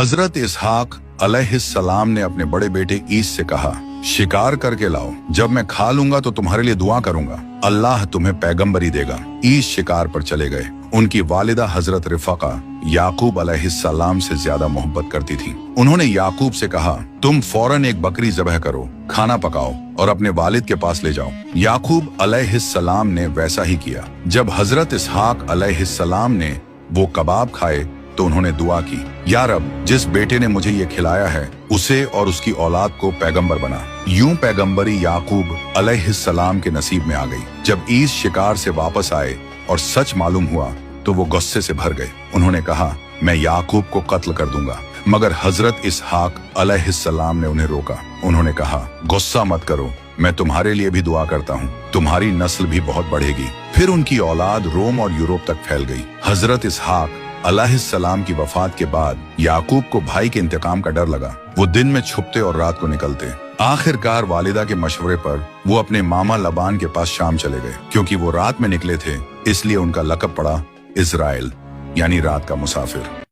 हजरत इसहाक अलैहिस्सलाम ने अपने बड़े बेटे ईस से कहा, शिकार करके लाओ, जब मैं खा लूंगा तो तुम्हारे लिए दुआ करूंगा, अल्लाह तुम्हें पैगंबरी देगा। ईस शिकार पर चले गए। उनकी वालिदा हजरत रिफका याकूब अलैहिस्सलाम से ज्यादा मोहब्बत करती थी। उन्होंने याकूब से कहा, तुम फौरन एक बकरी ज़बह करो, खाना पकाओ और अपने वालिद के पास ले जाओ। याकूब अलैहिस्सलाम ने वैसा ही किया। जब हजरत इसहाक अलैहिस्सलाम ने वो कबाब खाए तो उन्होंने दुआ की, या रब, जिस बेटे ने मुझे ये खिलाया है उसे और उसकी औलाद को पैगंबर बना। यूं पैगंबरी याकूब अलैहिस्सलाम के नसीब में आ गई। जब ईस शिकार से वापस आए और सच मालूम हुआ तो वो गुस्से से भर गए। उन्होंने कहा, मैं याकूब को कत्ल कर दूंगा, मगर हजरत इसहाक अलैहिस्सलाम ने उन्हें रोका। उन्होंने कहा, गुस्सा मत करो, मैं तुम्हारे लिए भी दुआ करता हूँ, तुम्हारी नस्ल भी बहुत बढ़ेगी। फिर उनकी औलाद रोम और यूरोप तक फैल गई। हजरत इसहाक अलैहिस्सलाम की वफात के बाद याकूब को भाई के इंतकाम का डर लगा। वो दिन में छुपते और रात को निकलते। आखिरकार वालिदा के मशवरे पर वो अपने मामा लबान के पास शाम चले गए। क्योंकि वो रात में निकले थे, इसलिए उनका लक़ब पड़ा इज़राइल, यानी रात का मुसाफिर।